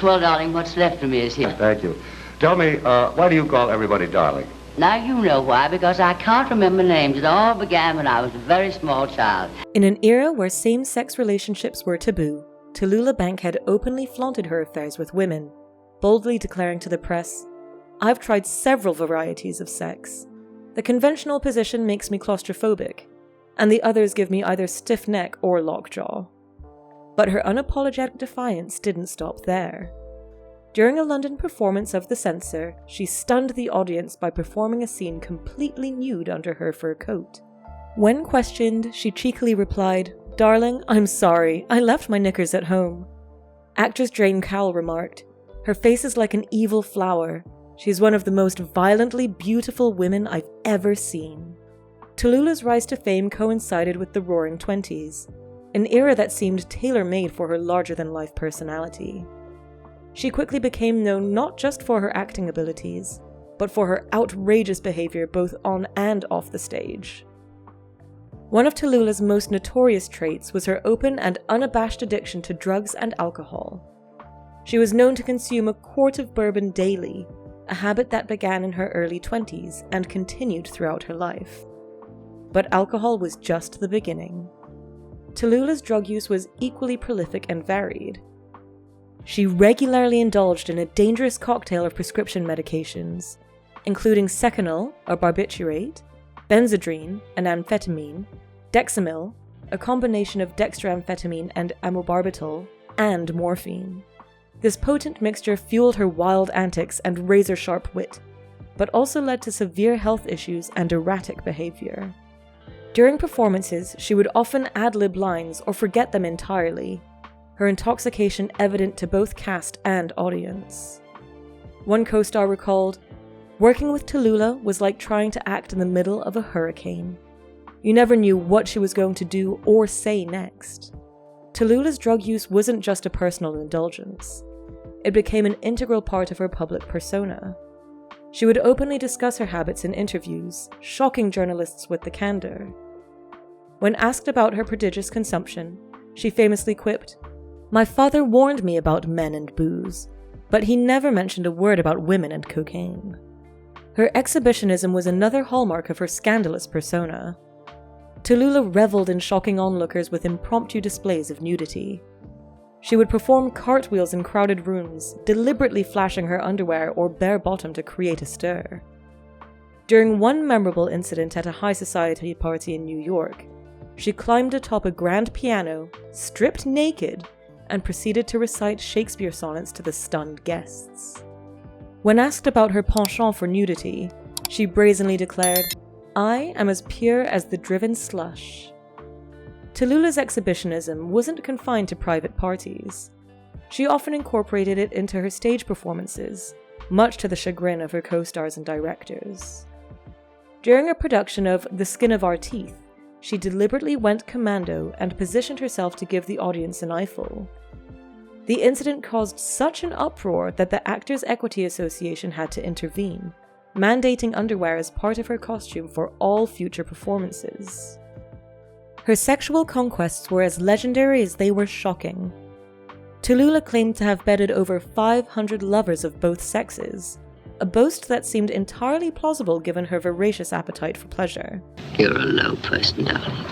Well, darling, what's left of me is here. Thank you. Tell me, why do you call everybody darling? Now you know why, because I can't remember names. It all began when I was a very small child. In an era where same-sex relationships were taboo, Tallulah Bankhead openly flaunted her affairs with women, boldly declaring to the press, "I've tried several varieties of sex. The conventional position makes me claustrophobic, and the others give me either stiff neck or lockjaw." But her unapologetic defiance didn't stop there. During a London performance of the Censor, she stunned the audience by performing a scene completely nude under her fur coat. When questioned, she cheekily replied, "Darling, I'm sorry, I left my knickers at home." Actress Jane Cowl remarked, "Her face is like an evil flower. She's one of the most violently beautiful women I've ever seen." Tallulah's rise to fame coincided with the Roaring Twenties, an era that seemed tailor-made for her larger-than-life personality. She quickly became known not just for her acting abilities, but for her outrageous behavior both on and off the stage. One of Tallulah's most notorious traits was her open and unabashed addiction to drugs and alcohol. She was known to consume a quart of bourbon daily, a habit that began in her early 20s and continued throughout her life. But alcohol was just the beginning. Tallulah's drug use was equally prolific and varied. She regularly indulged in a dangerous cocktail of prescription medications, including Seconal, a barbiturate, Benzedrine, an amphetamine, Dexamyl, a combination of dextroamphetamine and amobarbital, and morphine. This potent mixture fueled her wild antics and razor-sharp wit, but also led to severe health issues and erratic behavior. During performances, she would often ad-lib lines or forget them entirely, her intoxication evident to both cast and audience. One co-star recalled, "Working with Tallulah was like trying to act in the middle of a hurricane. You never knew what she was going to do or say next." Tallulah's drug use wasn't just a personal indulgence. It became an integral part of her public persona. She would openly discuss her habits in interviews, shocking journalists with the candor. When asked about her prodigious consumption, she famously quipped, "My father warned me about men and booze, but he never mentioned a word about women and cocaine." Her exhibitionism was another hallmark of her scandalous persona. Tallulah reveled in shocking onlookers with impromptu displays of nudity. She would perform cartwheels in crowded rooms, deliberately flashing her underwear or bare bottom to create a stir. During one memorable incident at a high society party in New York, she climbed atop a grand piano, stripped naked, and proceeded to recite Shakespeare sonnets to the stunned guests. When asked about her penchant for nudity, she brazenly declared, "I am as pure as the driven slush." Tallulah's exhibitionism wasn't confined to private parties. She often incorporated it into her stage performances, much to the chagrin of her co-stars and directors. During a production of The Skin of Our Teeth, she deliberately went commando and positioned herself to give the audience an eyeful. The incident caused such an uproar that the Actors' Equity Association had to intervene, mandating underwear as part of her costume for all future performances. Her sexual conquests were as legendary as they were shocking. Tallulah claimed to have bedded over 500 lovers of both sexes, a boast that seemed entirely plausible given her voracious appetite for pleasure. You're a low person, darling.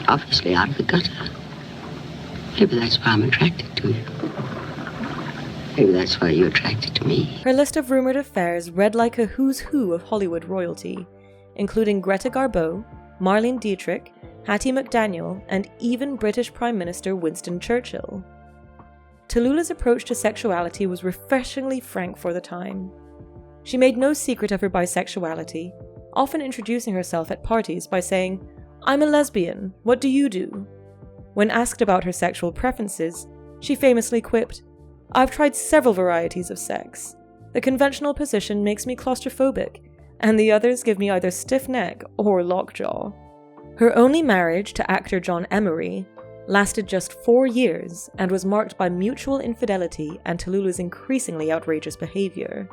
Obviously out of the gutter. Maybe that's why I'm attracted to you. Maybe that's why you're attracted to me. Her list of rumored affairs read like a who's who of Hollywood royalty, including Greta Garbo, Marlene Dietrich, Hattie McDaniel, and even British Prime Minister Winston Churchill. Tallulah's approach to sexuality was refreshingly frank for the time. She made no secret of her bisexuality, often introducing herself at parties by saying, "I'm a lesbian, what do you do?" When asked about her sexual preferences, she famously quipped, "I've tried several varieties of sex. The conventional position makes me claustrophobic, and the others give me either stiff neck or lockjaw." Her only marriage to actor John Emery lasted just 4 years and was marked by mutual infidelity and Tallulah's increasingly outrageous behavior.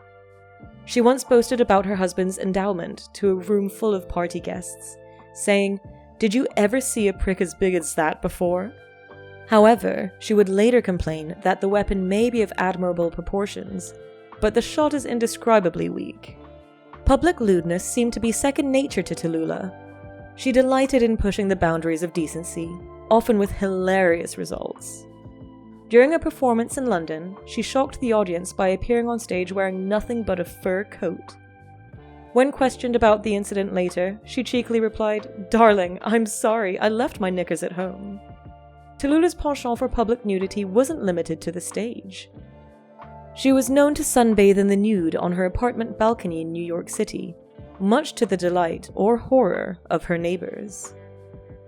She once boasted about her husband's endowment to a room full of party guests, saying, "Did you ever see a prick as big as that before?" However, she would later complain that the weapon may be of admirable proportions, but the shot is indescribably weak. Public lewdness seemed to be second nature to Tallulah. She delighted in pushing the boundaries of decency, often with hilarious results. During a performance in London, she shocked the audience by appearing on stage wearing nothing but a fur coat. When questioned about the incident later, she cheekily replied, "Darling, I'm sorry, I left my knickers at home." Tallulah's penchant for public nudity wasn't limited to the stage. She was known to sunbathe in the nude on her apartment balcony in New York City, much to the delight or horror of her neighbors.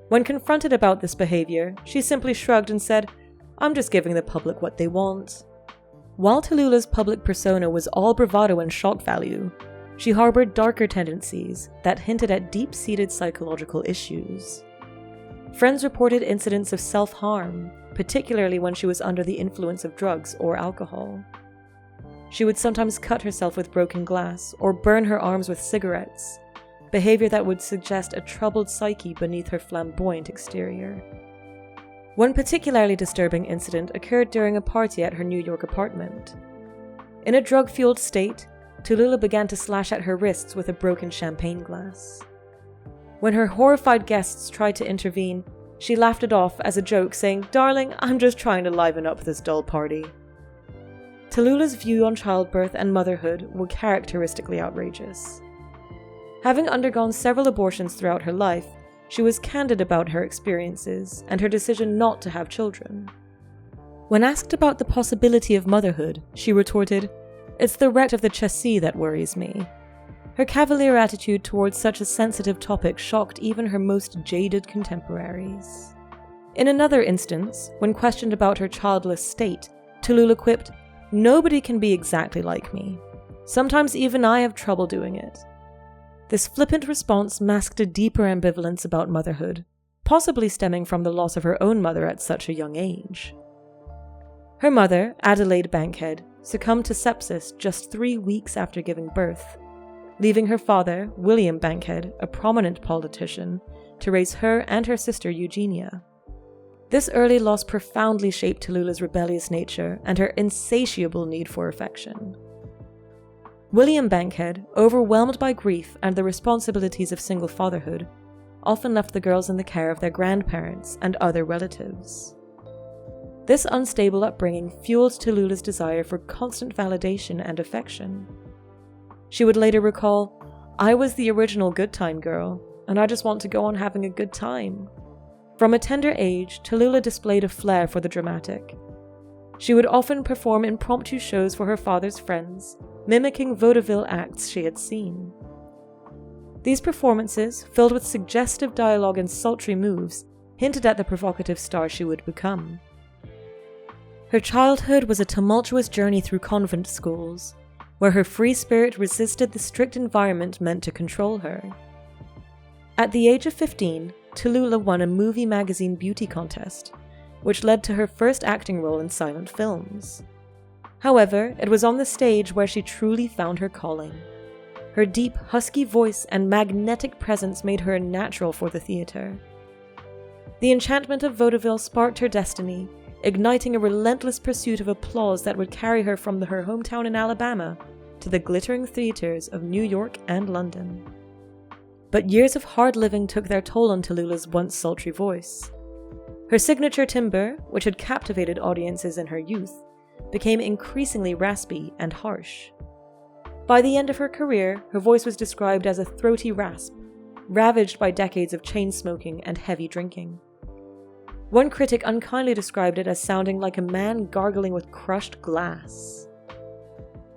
When confronted about this behavior, she simply shrugged and said, "I'm just giving the public what they want." While Tallulah's public persona was all bravado and shock value, she harbored darker tendencies that hinted at deep-seated psychological issues. Friends reported incidents of self-harm, particularly when she was under the influence of drugs or alcohol. She would sometimes cut herself with broken glass or burn her arms with cigarettes, behavior that would suggest a troubled psyche beneath her flamboyant exterior. One particularly disturbing incident occurred during a party at her New York apartment. In a drug-fueled state, Tallulah began to slash at her wrists with a broken champagne glass. When her horrified guests tried to intervene, she laughed it off as a joke, saying, "Darling, I'm just trying to liven up this dull party." Tallulah's view on childbirth and motherhood were characteristically outrageous. Having undergone several abortions throughout her life, she was candid about her experiences and her decision not to have children. When asked about the possibility of motherhood, she retorted, "It's the wreck of the chassis that worries me." Her cavalier attitude towards such a sensitive topic shocked even her most jaded contemporaries. In another instance, when questioned about her childless state, Tallulah quipped, "Nobody can be exactly like me. Sometimes even I have trouble doing it." This flippant response masked a deeper ambivalence about motherhood, possibly stemming from the loss of her own mother at such a young age. Her mother, Tallulah Bankhead, succumbed to sepsis just 3 weeks after giving birth, leaving her father, William Bankhead, a prominent politician, to raise her and her sister Eugenia. This early loss profoundly shaped Tallulah's rebellious nature and her insatiable need for affection. William Bankhead, overwhelmed by grief and the responsibilities of single fatherhood, often left the girls in the care of their grandparents and other relatives. This unstable upbringing fueled Tallulah's desire for constant validation and affection. She would later recall, "I was the original good time girl, and I just want to go on having a good time." From a tender age, Tallulah displayed a flair for the dramatic. She would often perform impromptu shows for her father's friends, mimicking vaudeville acts she had seen. These performances, filled with suggestive dialogue and sultry moves, hinted at the provocative star she would become. Her childhood was a tumultuous journey through convent schools, where her free spirit resisted the strict environment meant to control her. At the age of 15, Tallulah won a movie magazine beauty contest, which led to her first acting role in silent films. However, it was on the stage where she truly found her calling. Her deep, husky voice and magnetic presence made her a natural for the theater. The enchantment of vaudeville sparked her destiny, igniting a relentless pursuit of applause that would carry her from her hometown in Alabama to the glittering theaters of New York and London. But years of hard living took their toll on Tallulah's once sultry voice. Her signature timbre, which had captivated audiences in her youth, became increasingly raspy and harsh. By the end of her career, her voice was described as a throaty rasp, ravaged by decades of chain smoking and heavy drinking. One critic unkindly described it as sounding like a man gargling with crushed glass.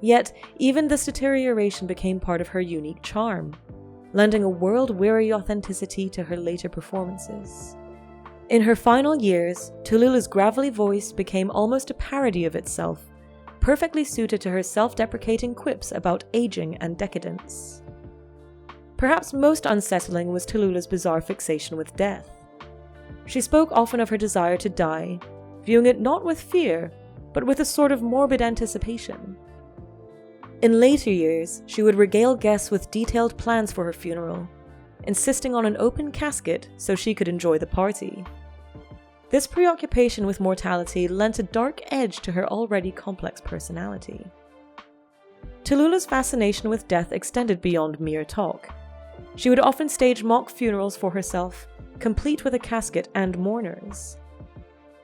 Yet, even this deterioration became part of her unique charm, lending a world-weary authenticity to her later performances. In her final years, Tallulah's gravelly voice became almost a parody of itself, perfectly suited to her self-deprecating quips about aging and decadence. Perhaps most unsettling was Tallulah's bizarre fixation with death. She spoke often of her desire to die, viewing it not with fear, but with a sort of morbid anticipation. In later years, she would regale guests with detailed plans for her funeral, insisting on an open casket so she could enjoy the party. This preoccupation with mortality lent a dark edge to her already complex personality. Tallulah's fascination with death extended beyond mere talk. She would often stage mock funerals for herself, complete with a casket and mourners.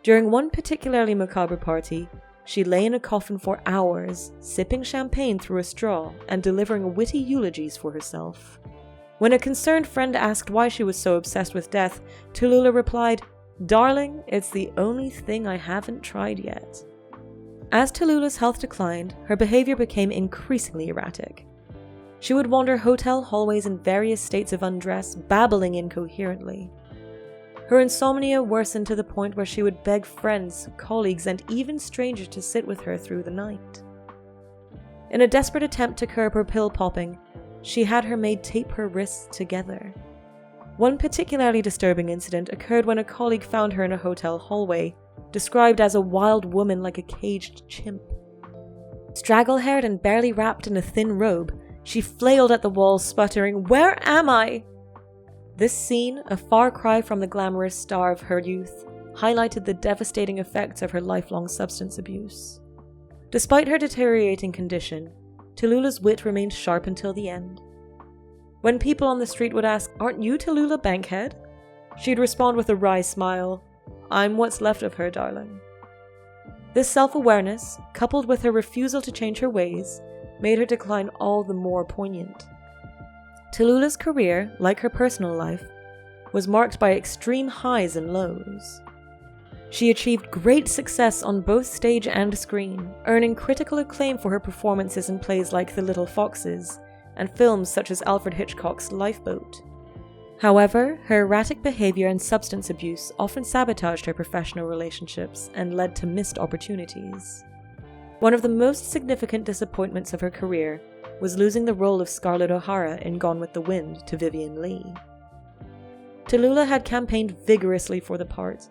During one particularly macabre party, she lay in a coffin for hours, sipping champagne through a straw and delivering witty eulogies for herself. When a concerned friend asked why she was so obsessed with death, Tallulah replied, "Darling, it's the only thing I haven't tried yet." As Tallulah's health declined, her behavior became increasingly erratic. She would wander hotel hallways in various states of undress, babbling incoherently. Her insomnia worsened to the point where she would beg friends, colleagues, and even strangers to sit with her through the night. In a desperate attempt to curb her pill popping, she had her maid tape her wrists together. One particularly disturbing incident occurred when a colleague found her in a hotel hallway, described as a wild woman like a caged chimp. Straggle-haired and barely wrapped in a thin robe, she flailed at the walls, sputtering, "Where am I?" This scene, a far cry from the glamorous star of her youth, highlighted the devastating effects of her lifelong substance abuse. Despite her deteriorating condition, Tallulah's wit remained sharp until the end. When people on the street would ask, "Aren't you Tallulah Bankhead?" she'd respond with a wry smile, "I'm what's left of her, darling." This self-awareness, coupled with her refusal to change her ways, made her decline all the more poignant. Tallulah's career, like her personal life, was marked by extreme highs and lows. She achieved great success on both stage and screen, earning critical acclaim for her performances in plays like The Little Foxes and films such as Alfred Hitchcock's Lifeboat. However, her erratic behavior and substance abuse often sabotaged her professional relationships and led to missed opportunities. One of the most significant disappointments of her career was losing the role of Scarlett O'Hara in Gone with the Wind to Vivien Leigh. Tallulah had campaigned vigorously for the part,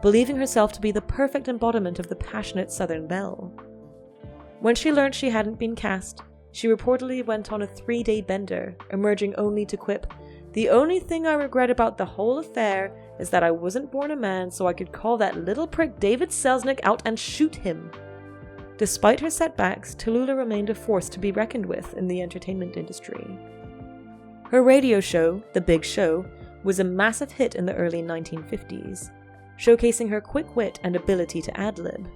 believing herself to be the perfect embodiment of the passionate Southern belle. When she learned she hadn't been cast, she reportedly went on a 3-day bender, emerging only to quip, "The only thing I regret about the whole affair is that I wasn't born a man so I could call that little prick David Selznick out and shoot him." Despite her setbacks, Tallulah remained a force to be reckoned with in the entertainment industry. Her radio show, The Big Show, was a massive hit in the early 1950s, showcasing her quick wit and ability to ad-lib.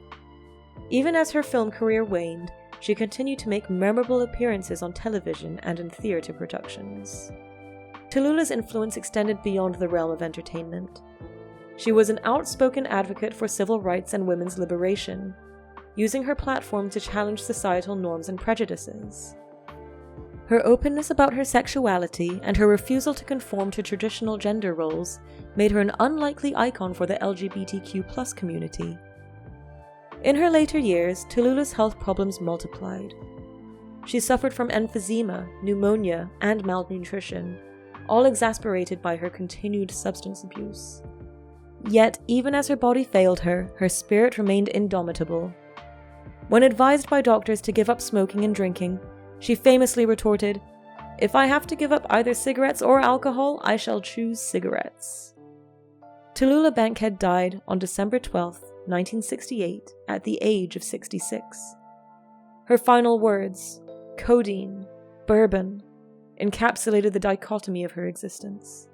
Even as her film career waned, she continued to make memorable appearances on television and in theatre productions. Tallulah's influence extended beyond the realm of entertainment. She was an outspoken advocate for civil rights and women's liberation, using her platform to challenge societal norms and prejudices. Her openness about her sexuality and her refusal to conform to traditional gender roles made her an unlikely icon for the LGBTQ+ community. In her later years, Tallulah's health problems multiplied. She suffered from emphysema, pneumonia, and malnutrition, all exasperated by her continued substance abuse. Yet, even as her body failed her, her spirit remained indomitable. When advised by doctors to give up smoking and drinking, she famously retorted, "If I have to give up either cigarettes or alcohol, I shall choose cigarettes." Tallulah Bankhead died on December 12, 1968, at the age of 66. Her final words, codeine, bourbon, encapsulated the dichotomy of her existence.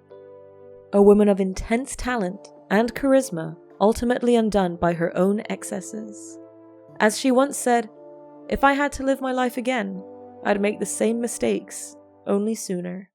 A woman of intense talent and charisma, ultimately undone by her own excesses. As she once said, "If I had to live my life again, I'd make the same mistakes, only sooner."